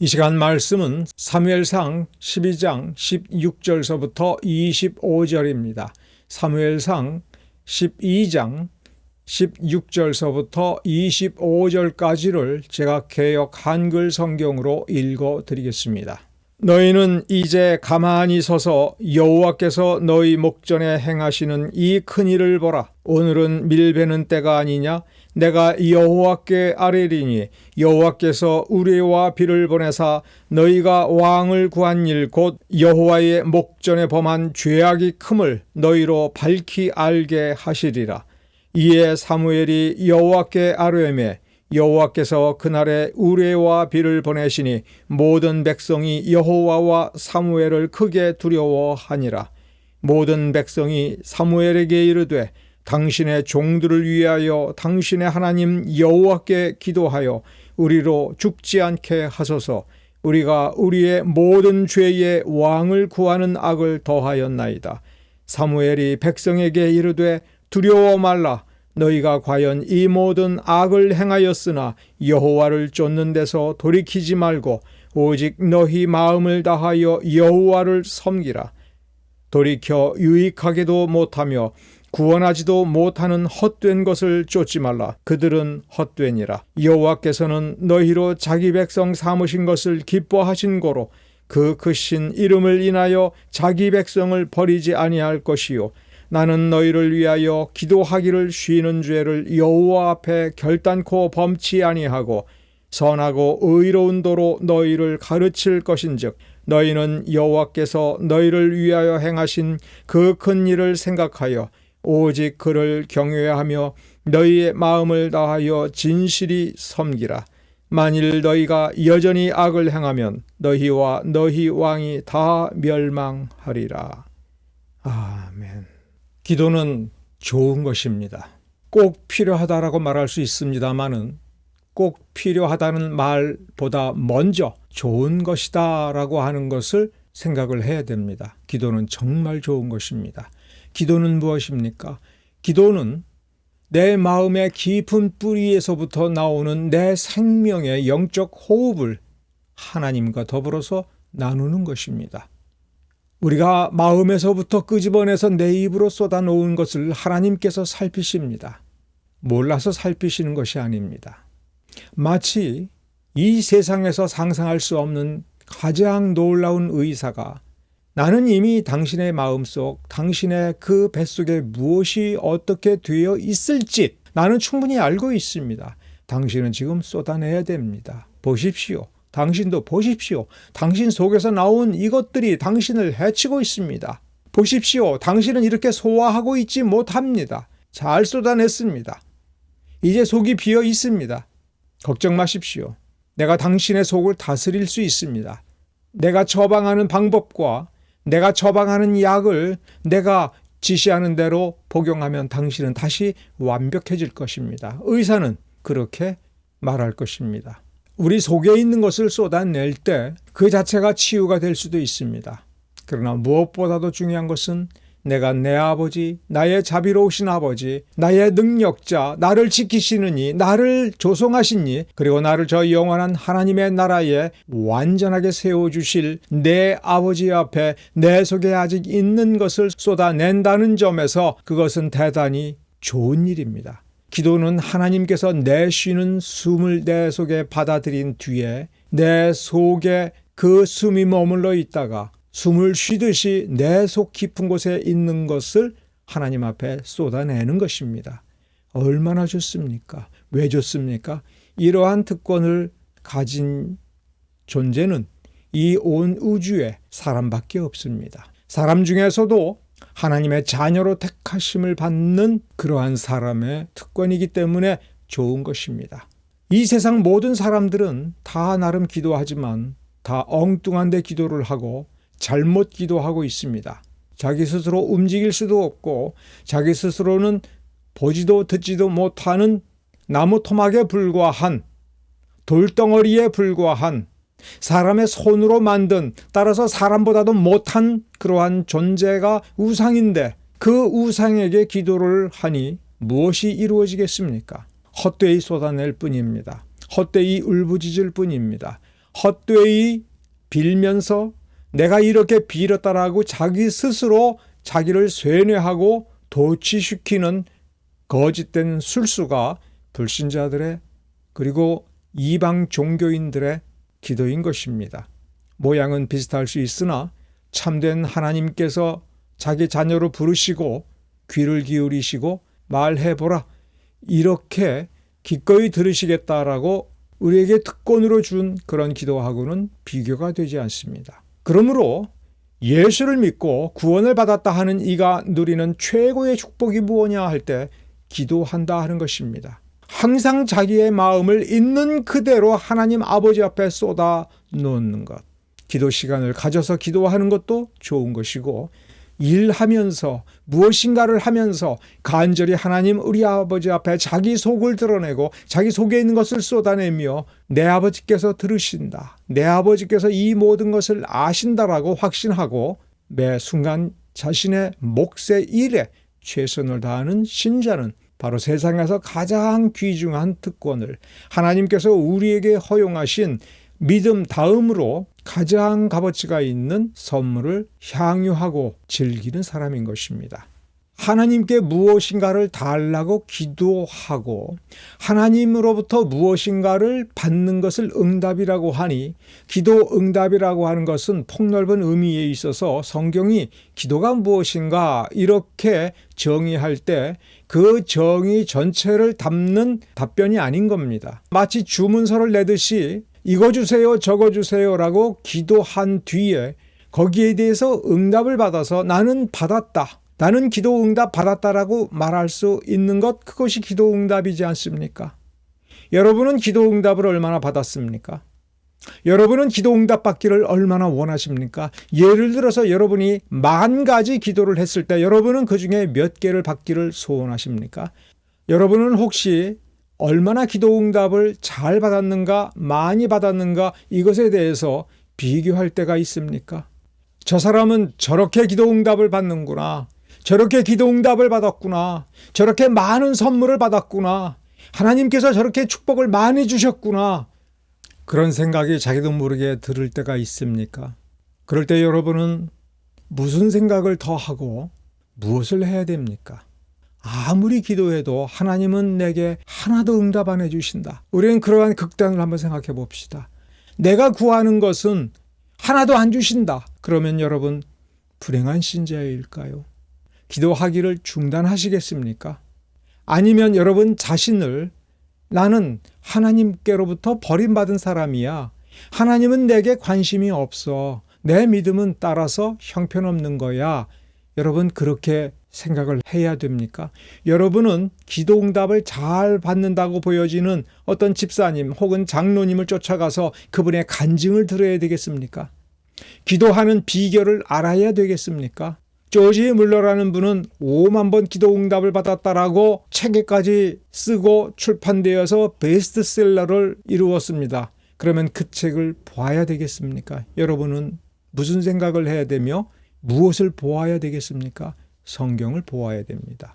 이 시간 말씀은 사무엘상 12장 16절서부터 25절입니다. 사무엘상 12장 16절서부터 25절까지를 제가 개역 한글 성경으로 읽어 드리겠습니다. 너희는 이제 가만히 서서 여호와께서 너희 목전에 행하시는 이 큰일을 보라. 오늘은 밀베는 때가 아니냐? 내가 여호와께 아뢰리니 여호와께서 우레와 비를 보내사 너희가 왕을 구한 일 곧 여호와의 목전에 범한 죄악이 큼을 너희로 밝히 알게 하시리라. 이에 사무엘이 여호와께 아뢰매 여호와께서 그날에 우레와 비를 보내시니 모든 백성이 여호와와 사무엘을 크게 두려워하니라. 모든 백성이 사무엘에게 이르되 당신의 종들을 위하여 당신의 하나님 여호와께 기도하여 우리로 죽지 않게 하소서. 우리가 우리의 모든 죄에 왕을 구하는 악을 더하였나이다. 사무엘이 백성에게 이르되 두려워 말라. 너희가 과연 이 모든 악을 행하였으나 여호와를 쫓는 데서 돌이키지 말고 오직 너희 마음을 다하여 여호와를 섬기라. 돌이켜 유익하게도 못하며 구원하지도 못하는 헛된 것을 쫓지 말라. 그들은 헛되니라. 여호와께서는 너희로 자기 백성 삼으신 것을 기뻐하신 고로 그 크신 이름을 인하여 자기 백성을 버리지 아니할 것이요 나는 너희를 위하여 기도하기를 쉬는 죄를 여호와 앞에 결단코 범치 아니하고 선하고 의로운 도로 너희를 가르칠 것인즉 너희는 여호와께서 너희를 위하여 행하신 그 큰 일을 생각하여 오직 그를 경외하며 너희의 마음을 다하여 진실이 섬기라. 만일 너희가 여전히 악을 행하면 너희와 너희 왕이 다 멸망하리라. 아멘. 기도는 좋은 것입니다. 꼭 필요하다라고 말할 수 있습니다만은 꼭 필요하다는 말보다 먼저 좋은 것이다라고 하는 것을 생각을 해야 됩니다. 기도는 정말 좋은 것입니다. 기도는 무엇입니까? 기도는 내 마음의 깊은 뿌리에서부터 나오는 내 생명의 영적 호흡을 하나님과 더불어서 나누는 것입니다. 우리가 마음에서부터 끄집어내서 내 입으로 쏟아놓은 것을 하나님께서 살피십니다. 몰라서 살피시는 것이 아닙니다. 마치 이 세상에서 상상할 수 없는 가장 놀라운 의사가 나는 이미 당신의 마음속, 당신의 그 뱃속에 무엇이 어떻게 되어 있을지 나는 충분히 알고 있습니다. 당신은 지금 쏟아내야 됩니다. 보십시오. 당신도 보십시오. 당신 속에서 나온 이것들이 당신을 해치고 있습니다. 보십시오. 당신은 이렇게 소화하고 있지 못합니다. 잘 쏟아냈습니다. 이제 속이 비어 있습니다. 걱정 마십시오. 내가 당신의 속을 다스릴 수 있습니다. 내가 처방하는 방법과 내가 처방하는 약을 내가 지시하는 대로 복용하면 당신은 다시 완벽해질 것입니다. 의사는 그렇게 말할 것입니다. 우리 속에 있는 것을 쏟아낼 때 그 자체가 치유가 될 수도 있습니다. 그러나 무엇보다도 중요한 것은 내가 내 아버지, 나의 자비로우신 아버지, 나의 능력자, 나를 지키시느니, 나를 조성하시니, 그리고 나를 저 영원한 하나님의 나라에 완전하게 세워주실 내 아버지 앞에 내 속에 아직 있는 것을 쏟아낸다는 점에서 그것은 대단히 좋은 일입니다. 기도는 하나님께서 내쉬는 숨을 내 속에 받아들인 뒤에 내 속에 그 숨이 머물러 있다가 숨을 쉬듯이 내 속 깊은 곳에 있는 것을 하나님 앞에 쏟아내는 것입니다. 얼마나 좋습니까? 왜 좋습니까? 이러한 특권을 가진 존재는 이 온 우주에 사람밖에 없습니다. 사람 중에서도 하나님의 자녀로 택하심을 받는 그러한 사람의 특권이기 때문에 좋은 것입니다. 이 세상 모든 사람들은 다 나름 기도하지만 다 엉뚱한 데 기도를 하고 잘못 기도하고 있습니다. 자기 스스로 움직일 수도 없고 자기 스스로는 보지도 듣지도 못하는 나무 토막에 불과한 돌덩어리에 불과한 사람의 손으로 만든 따라서 사람보다도 못한 그러한 존재가 우상인데 그 우상에게 기도를 하니 무엇이 이루어지겠습니까? 헛되이 쏟아낼 뿐입니다. 헛되이 울부짖을 뿐입니다. 헛되이 빌면서 내가 이렇게 빌었다라고 자기 스스로 자기를 쇠뇌하고 도취시키는 거짓된 술수가 불신자들의 그리고 이방 종교인들의 기도인 것입니다. 모양은 비슷할 수 있으나 참된 하나님께서 자기 자녀로 부르시고 귀를 기울이시고 말해보라 이렇게 기꺼이 들으시겠다라고 우리에게 특권으로 준 그런 기도하고는 비교가 되지 않습니다. 그러므로 예수를 믿고 구원을 받았다 하는 이가 누리는 최고의 축복이 무엇이냐 할 때 기도한다 하는 것입니다. 항상 자기의 마음을 있는 그대로 하나님 아버지 앞에 쏟아 놓는 것. 기도 시간을 가져서 기도하는 것도 좋은 것이고 일하면서 무엇인가를 하면서 간절히 하나님 우리 아버지 앞에 자기 속을 드러내고 자기 속에 있는 것을 쏟아내며 내 아버지께서 들으신다. 내 아버지께서 이 모든 것을 아신다라고 확신하고 매 순간 자신의 몫의 일에 최선을 다하는 신자는 바로 세상에서 가장 귀중한 특권을 하나님께서 우리에게 허용하신 믿음 다음으로 가장 값어치가 있는 선물을 향유하고 즐기는 사람인 것입니다. 하나님께 무엇인가를 달라고 기도하고 하나님으로부터 무엇인가를 받는 것을 응답이라고 하니 기도 응답이라고 하는 것은 폭넓은 의미에 있어서 성경이 기도가 무엇인가 이렇게 정의할 때 그 정의 전체를 담는 답변이 아닌 겁니다. 마치 주문서를 내듯이 이거 주세요 저거 주세요라고 기도한 뒤에 거기에 대해서 응답을 받아서 나는 받았다. 나는 기도 응답 받았다라고 말할 수 있는 것 그것이 기도 응답이지 않습니까? 여러분은 기도 응답을 얼마나 받았습니까? 여러분은 기도 응답 받기를 얼마나 원하십니까? 예를 들어서 여러분이 10,000가지 기도를 했을 때 여러분은 그중에 몇 개를 받기를 소원하십니까? 여러분은 혹시 얼마나 기도 응답을 잘 받았는가, 많이 받았는가 이것에 대해서 비교할 때가 있습니까? 저 사람은 저렇게 기도 응답을 받는구나. 저렇게 기도 응답을 받았구나. 저렇게 많은 선물을 받았구나. 하나님께서 저렇게 축복을 많이 주셨구나. 그런 생각이 자기도 모르게 들을 때가 있습니까? 그럴 때 여러분은 무슨 생각을 더 하고 무엇을 해야 됩니까? 아무리 기도해도 하나님은 내게 하나도 응답 안 해주신다. 우리는 그러한 극단을 한번 생각해 봅시다. 내가 구하는 것은 하나도 안 주신다. 그러면 여러분 불행한 신자일까요? 기도하기를 중단하시겠습니까? 아니면 여러분 자신을 나는 하나님께로부터 버림받은 사람이야. 하나님은 내게 관심이 없어. 내 믿음은 따라서 형편없는 거야. 여러분 그렇게 생각을 해야 됩니까? 여러분은 기도 응답을 잘 받는다고 보여지는 어떤 집사님 혹은 장로님을 쫓아가서 그분의 간증을 들어야 되겠습니까? 기도하는 비결을 알아야 되겠습니까? 조지 물러라는 분은 5만 번 기도 응답을 받았다라고 책에까지 쓰고 출판되어서 베스트셀러를 이루었습니다. 그러면 그 책을 봐야 되겠습니까? 여러분은 무슨 생각을 해야 되며 무엇을 보아야 되겠습니까? 성경을 보아야 됩니다.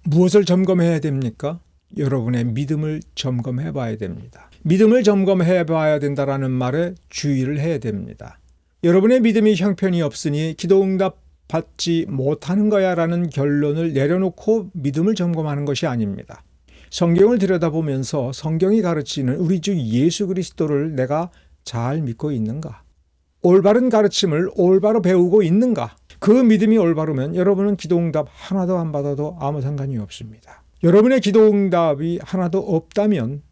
무엇을 점검해야 됩니까? 여러분의 믿음을 점검해 봐야 됩니다. 믿음을 점검해 봐야 된다라는 말에 주의를 해야 됩니다. 여러분의 믿음이 형편이 없으니 기도 응답 받지 못하는 거야 라는 결론을 내려놓고 믿음을 점검하는 것이 아닙니다. 성경을 들여다보면서 성경이 가르치는 우리 주 예수 그리스도를 내가 잘 믿고 있는가? 올바른 가르침을 올바로 배우고 있는가? 그 믿음이 올바르면 여러분은 기도 응답 하나도 안 받아도 아무 상관이 없습니다. 여러분의 기도 응답이 하나도 없다면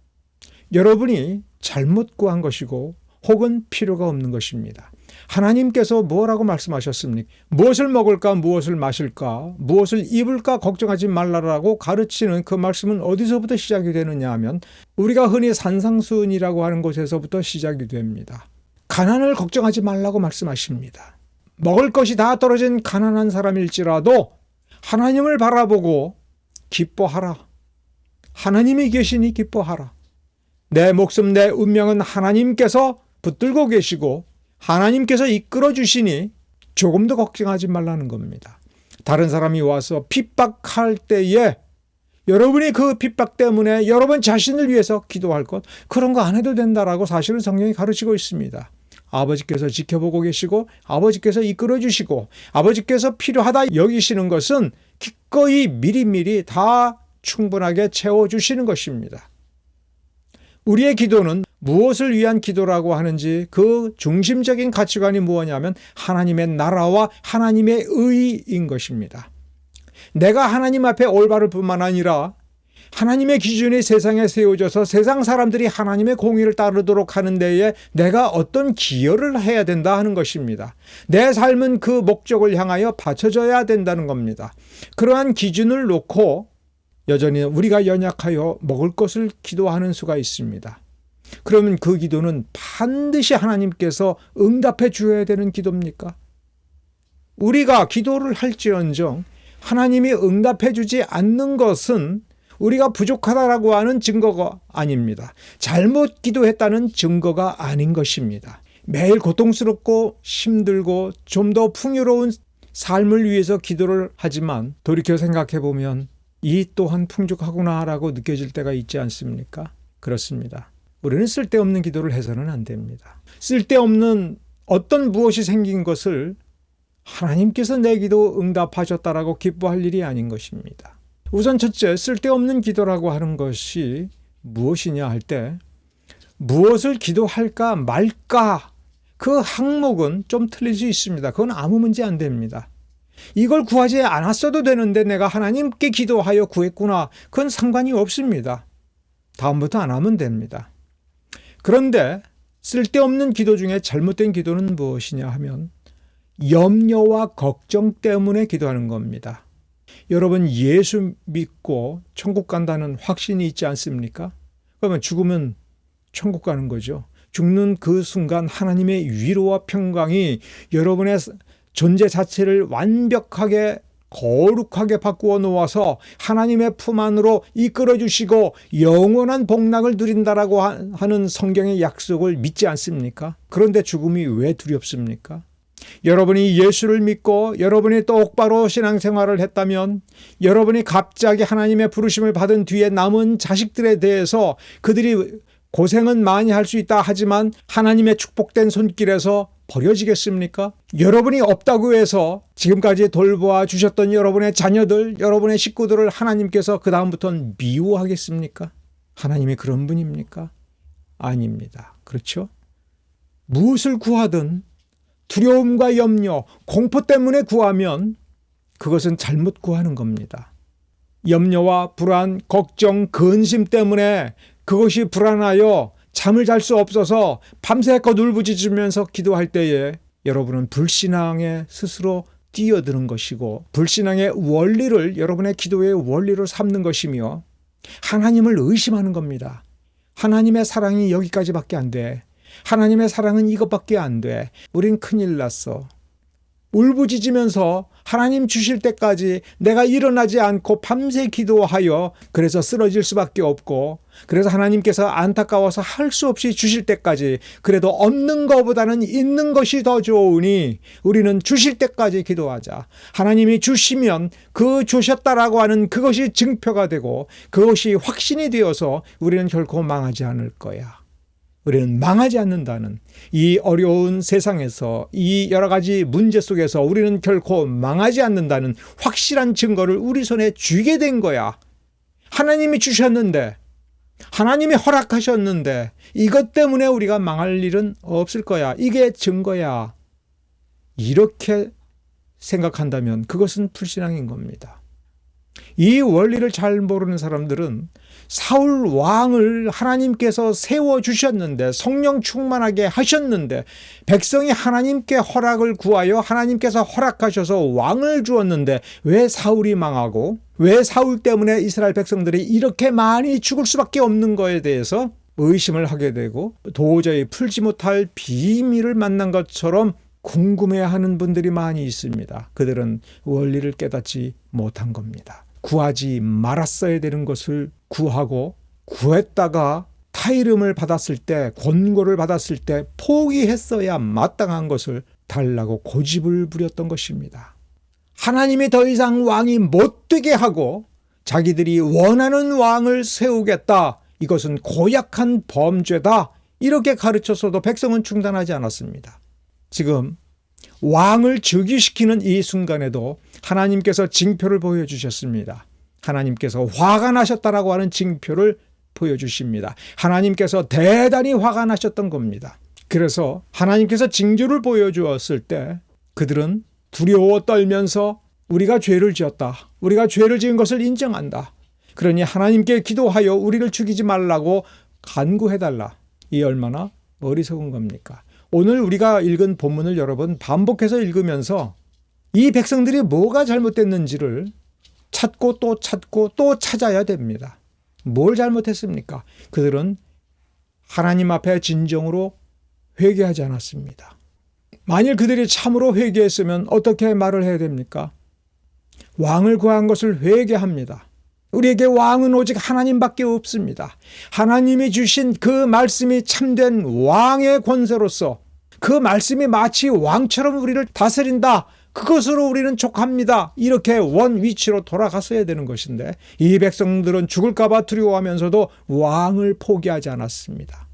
여러분이 잘못 구한 것이고 혹은 필요가 없는 것입니다. 하나님께서 뭐라고 말씀하셨습니까? 무엇을 먹을까, 무엇을 마실까, 무엇을 입을까 걱정하지 말라라고 가르치는 그 말씀은 어디서부터 시작이 되느냐 하면 우리가 흔히 산상수훈이라고 하는 곳에서부터 시작이 됩니다. 가난을 걱정하지 말라고 말씀하십니다. 먹을 것이 다 떨어진 가난한 사람일지라도 하나님을 바라보고 기뻐하라. 하나님이 계시니 기뻐하라. 내 목숨 내 운명은 하나님께서 붙들고 계시고 하나님께서 이끌어 주시니 조금도 걱정하지 말라는 겁니다. 다른 사람이 와서 핍박할 때에 여러분이 그 핍박 때문에 여러분 자신을 위해서 기도할 것, 그런 거 안 해도 된다라고 사실은 성경이 가르치고 있습니다. 아버지께서 지켜보고 계시고 아버지께서 이끌어 주시고 아버지께서 필요하다 여기시는 것은 기꺼이 미리미리 다 충분하게 채워주시는 것입니다. 우리의 기도는 무엇을 위한 기도라고 하는지 그 중심적인 가치관이 무엇이냐면 하나님의 나라와 하나님의 의인 것입니다. 내가 하나님 앞에 올바를 뿐만 아니라 하나님의 기준이 세상에 세워져서 세상 사람들이 하나님의 공의를 따르도록 하는 데에 내가 어떤 기여를 해야 된다 하는 것입니다. 내 삶은 그 목적을 향하여 바쳐져야 된다는 겁니다. 그러한 기준을 놓고 여전히 우리가 연약하여 먹을 것을 기도하는 수가 있습니다. 그러면 그 기도는 반드시 하나님께서 응답해 주어야 되는 기도입니까? 우리가 기도를 할지언정 하나님이 응답해 주지 않는 것은 우리가 부족하다라고 하는 증거가 아닙니다. 잘못 기도했다는 증거가 아닌 것입니다. 매일 고통스럽고 힘들고 좀 더 풍요로운 삶을 위해서 기도를 하지만 돌이켜 생각해 보면 이 또한 풍족하구나라고 느껴질 때가 있지 않습니까? 그렇습니다. 우리는 쓸데없는 기도를 해서는 안 됩니다. 쓸데없는 어떤 무엇이 생긴 것을 하나님께서 내 기도 응답하셨다라고 기뻐할 일이 아닌 것입니다. 우선 첫째, 쓸데없는 기도라고 하는 것이 무엇이냐 할 때 무엇을 기도할까 말까 그 항목은 좀 틀릴 수 있습니다. 그건 아무 문제 안 됩니다. 이걸 구하지 않았어도 되는데 내가 하나님께 기도하여 구했구나. 그건 상관이 없습니다. 다음부터 안 하면 됩니다. 그런데 쓸데없는 기도 중에 잘못된 기도는 무엇이냐 하면 염려와 걱정 때문에 기도하는 겁니다. 여러분 예수 믿고 천국 간다는 확신이 있지 않습니까? 그러면 죽으면 천국 가는 거죠. 죽는 그 순간 하나님의 위로와 평강이 여러분의 존재 자체를 완벽하게 거룩하게 바꾸어 놓아서 하나님의 품 안으로 이끌어 주시고 영원한 복락을 누린다라고 하는 성경의 약속을 믿지 않습니까? 그런데 죽음이 왜 두렵습니까? 여러분이 예수를 믿고 여러분이 똑바로 신앙생활을 했다면 여러분이 갑자기 하나님의 부르심을 받은 뒤에 남은 자식들에 대해서 그들이 고생은 많이 할 수 있다 하지만 하나님의 축복된 손길에서 버려지겠습니까? 여러분이 없다고 해서 지금까지 돌보아 주셨던 여러분의 자녀들, 여러분의 식구들을 하나님께서 그 다음부터는 미워하겠습니까? 하나님이 그런 분입니까? 아닙니다. 그렇죠? 무엇을 구하든 두려움과 염려, 공포 때문에 구하면 그것은 잘못 구하는 겁니다. 염려와 불안, 걱정, 근심 때문에 그것이 불안하여 잠을 잘 수 없어서 밤새껏 울부짖으면서 기도할 때에 여러분은 불신앙에 스스로 뛰어드는 것이고 불신앙의 원리를 여러분의 기도의 원리로 삼는 것이며 하나님을 의심하는 겁니다. 하나님의 사랑이 여기까지밖에 안 돼. 하나님의 사랑은 이것밖에 안 돼. 우린 큰일 났어. 울부짖으면서 하나님 주실 때까지 내가 일어나지 않고 밤새 기도하여 그래서 쓰러질 수밖에 없고 그래서 하나님께서 안타까워서 할 수 없이 주실 때까지 그래도 없는 것보다는 있는 것이 더 좋으니 우리는 주실 때까지 기도하자. 하나님이 주시면 그 주셨다라고 하는 그것이 증표가 되고 그것이 확신이 되어서 우리는 결코 망하지 않을 거야. 우리는 망하지 않는다는 이 어려운 세상에서 이 여러 가지 문제 속에서 우리는 결코 망하지 않는다는 확실한 증거를 우리 손에 쥐게 된 거야. 하나님이 주셨는데 하나님이 허락하셨는데 이것 때문에 우리가 망할 일은 없을 거야. 이게 증거야. 이렇게 생각한다면 그것은 불신앙인 겁니다. 이 원리를 잘 모르는 사람들은 사울 왕을 하나님께서 세워주셨는데 성령 충만하게 하셨는데 백성이 하나님께 허락을 구하여 하나님께서 허락하셔서 왕을 주었는데 왜 사울이 망하고 왜 사울 때문에 이스라엘 백성들이 이렇게 많이 죽을 수밖에 없는 거에 대해서 의심을 하게 되고 도저히 풀지 못할 비밀을 만난 것처럼 궁금해하는 분들이 많이 있습니다. 그들은 원리를 깨닫지 못한 겁니다. 구하지 말았어야 되는 것을 구하고 구했다가 타이름을 받았을 때 권고를 받았을 때 포기했어야 마땅한 것을 달라고 고집을 부렸던 것입니다. 하나님이 더 이상 왕이 못 되게 하고 자기들이 원하는 왕을 세우겠다. 이것은 고약한 범죄다. 이렇게 가르쳤어도 백성은 중단하지 않았습니다. 지금 왕을 즉위시키는 이 순간에도 하나님께서 징표를 보여주셨습니다. 하나님께서 화가 나셨다라고 하는 징표를 보여주십니다. 하나님께서 대단히 화가 나셨던 겁니다. 그래서 하나님께서 징조를 보여주었을 때 그들은 두려워 떨면서 우리가 죄를 지었다. 우리가 죄를 지은 것을 인정한다. 그러니 하나님께 기도하여 우리를 죽이지 말라고 간구해달라. 이 얼마나 어리석은 겁니까? 오늘 우리가 읽은 본문을 여러분 반복해서 읽으면서 이 백성들이 뭐가 잘못됐는지를 찾고 또 찾고 또 찾아야 됩니다. 뭘 잘못했습니까? 그들은 하나님 앞에 진정으로 회개하지 않았습니다. 만일 그들이 참으로 회개했으면 어떻게 말을 해야 됩니까? 왕을 구한 것을 회개합니다. 우리에게 왕은 오직 하나님밖에 없습니다. 하나님이 주신 그 말씀이 참된 왕의 권세로서 그 말씀이 마치 왕처럼 우리를 다스린다. 그것으로 우리는 족합니다. 이렇게 원 위치로 돌아갔어야 되는 것인데 이 백성들은 죽을까 봐 두려워하면서도 왕을 포기하지 않았습니다.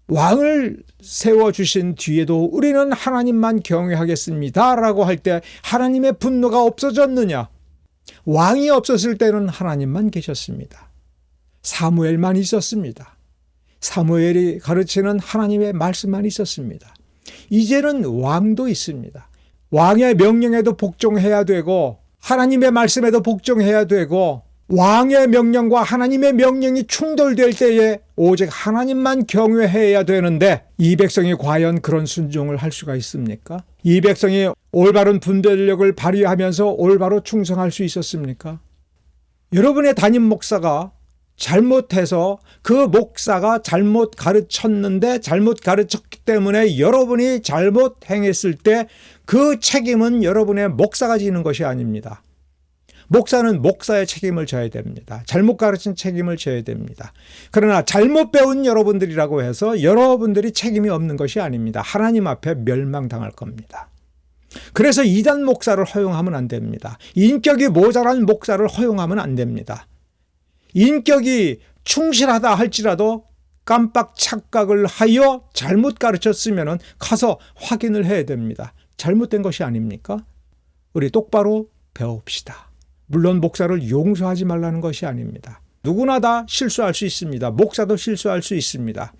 왕을 세워주신 뒤에도 우리는 하나님만 경외하겠습니다. 라고 할 때 하나님의 분노가 없어졌느냐? 왕이 없었을 때는 하나님만 계셨습니다. 사무엘만 있었습니다. 사무엘이 가르치는 하나님의 말씀만 있었습니다. 이제는 왕도 있습니다. 왕의 명령에도 복종해야 되고 하나님의 말씀에도 복종해야 되고 왕의 명령과 하나님의 명령이 충돌될 때에 오직 하나님만 경외해야 되는데 이 백성이 과연 그런 순종을 할 수가 있습니까? 이 백성이 올바른 분별력을 발휘하면서 올바로 충성할 수 있었습니까? 여러분의 담임 목사가 잘못해서 그 목사가 잘못 가르쳤는데 잘못 가르쳤기 때문에 여러분이 잘못 행했을 때 그 책임은 여러분의 목사가 지는 것이 아닙니다. 목사는 목사의 책임을 져야 됩니다. 잘못 가르친 책임을 져야 됩니다. 그러나 잘못 배운 여러분들이라고 해서 여러분들이 책임이 없는 것이 아닙니다. 하나님 앞에 멸망당할 겁니다. 그래서 이단 목사를 허용하면 안 됩니다. 인격이 모자란 목사를 허용하면 안 됩니다. 인격이 충실하다 할지라도 깜빡 착각을 하여 잘못 가르쳤으면 가서 확인을 해야 됩니다. 잘못된 것이 아닙니까? 우리 똑바로 배웁시다. 물론 목사를 용서하지 말라는 것이 아닙니다. 누구나 다 실수할 수 있습니다. 목사도 실수할 수 있습니다.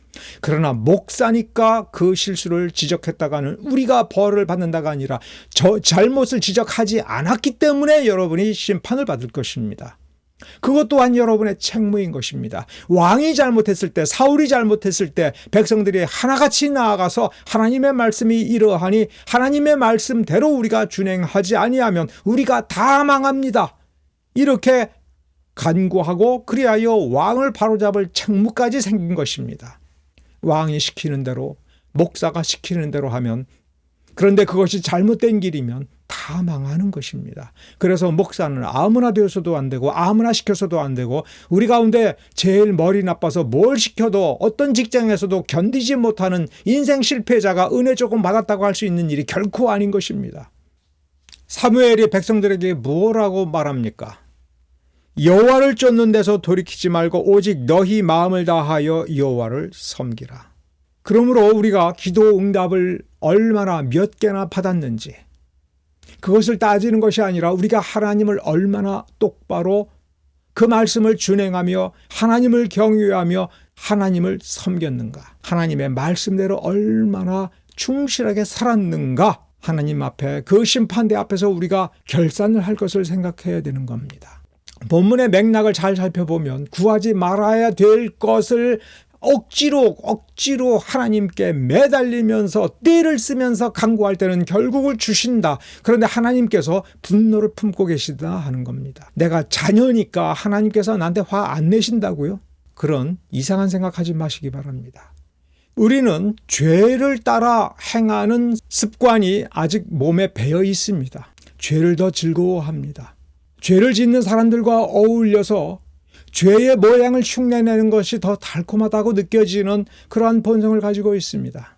그러나 목사니까 그 실수를 지적했다가는 우리가 벌을 받는다가 아니라 잘못을 지적하지 않았기 때문에 여러분이 심판을 받을 것입니다. 그것 또한 여러분의 책무인 것입니다. 왕이 잘못했을 때, 사울이 잘못했을 때 백성들이 하나같이 나아가서 하나님의 말씀이 이러하니 하나님의 말씀대로 우리가 준행하지 아니하면 우리가 다 망합니다. 이렇게 간구하고 그리하여 왕을 바로잡을 책무까지 생긴 것입니다. 왕이 시키는 대로, 목사가 시키는 대로 하면, 그런데 그것이 잘못된 길이면 다 망하는 것입니다. 그래서 목사는 아무나 되어서도 안 되고 아무나 시켜서도 안 되고 우리 가운데 제일 머리 나빠서 뭘 시켜도 어떤 직장에서도 견디지 못하는 인생 실패자가 은혜 조금 받았다고 할 수 있는 일이 결코 아닌 것입니다. 사무엘이 백성들에게 뭐라고 말합니까? 여호와를 쫓는 데서 돌이키지 말고 오직 너희 마음을 다하여 여호와를 섬기라. 그러므로 우리가 기도 응답을 얼마나 몇 개나 받았는지 그것을 따지는 것이 아니라 우리가 하나님을 얼마나 똑바로 그 말씀을 준행하며 하나님을 경외하며 하나님을 섬겼는가, 하나님의 말씀대로 얼마나 충실하게 살았는가, 하나님 앞에 그 심판대 앞에서 우리가 결산을 할 것을 생각해야 되는 겁니다. 본문의 맥락을 잘 살펴보면 구하지 말아야 될 것을 억지로 하나님께 매달리면서 띠를 쓰면서 간구할 때는 결국을 주신다. 그런데 하나님께서 분노를 품고 계시다 하는 겁니다. 내가 자녀니까 하나님께서 나한테 화 안 내신다고요? 그런 이상한 생각하지 마시기 바랍니다. 우리는 죄를 따라 행하는 습관이 아직 몸에 배어 있습니다. 죄를 더 즐거워합니다. 죄를 짓는 사람들과 어울려서 죄의 모양을 흉내내는 것이 더 달콤하다고 느껴지는 그러한 본성을 가지고 있습니다.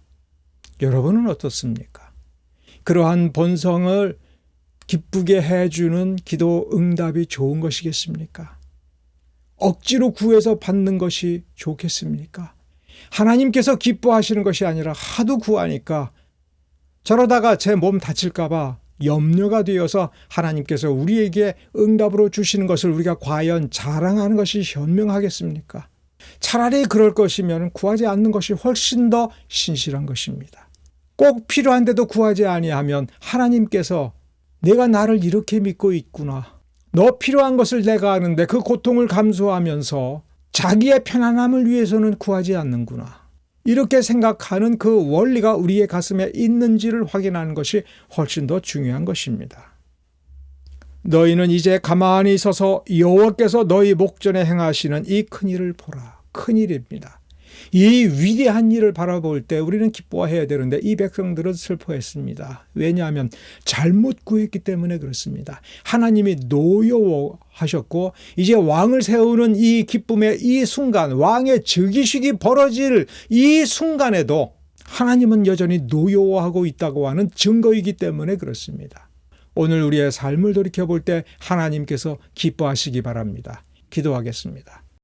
여러분은 어떻습니까? 그러한 본성을 기쁘게 해주는 기도 응답이 좋은 것이겠습니까? 억지로 구해서 받는 것이 좋겠습니까? 하나님께서 기뻐하시는 것이 아니라 하도 구하니까 저러다가 제 몸 다칠까 봐 염려가 되어서 하나님께서 우리에게 응답으로 주시는 것을 우리가 과연 자랑하는 것이 현명하겠습니까? 차라리 그럴 것이면 구하지 않는 것이 훨씬 더 신실한 것입니다. 꼭 필요한데도 구하지 아니하면 하나님께서 내가 나를 이렇게 믿고 있구나. 너 필요한 것을 내가 아는데 그 고통을 감수하면서 자기의 편안함을 위해서는 구하지 않는구나. 이렇게 생각하는 그 원리가 우리의 가슴에 있는지를 확인하는 것이 훨씬 더 중요한 것입니다. 너희는 이제 가만히 서서 여호와께서 너희 목전에 행하시는 이 큰일을 보라. 큰일입니다. 이 위대한 일을 바라볼 때 우리는 기뻐해야 되는데 이 백성들은 슬퍼했습니다. 왜냐하면 잘못 구했기 때문에 그렇습니다. 하나님이 노여워하셨고 이제 왕을 세우는 이 기쁨의 이 순간, 왕의 즉위식이 벌어질 이 순간에도 하나님은 여전히 노여워하고 있다고 하는 증거이기 때문에 그렇습니다. 오늘 우리의 삶을 돌이켜볼 때 하나님께서 기뻐하시기 바랍니다. 기도하겠습니다.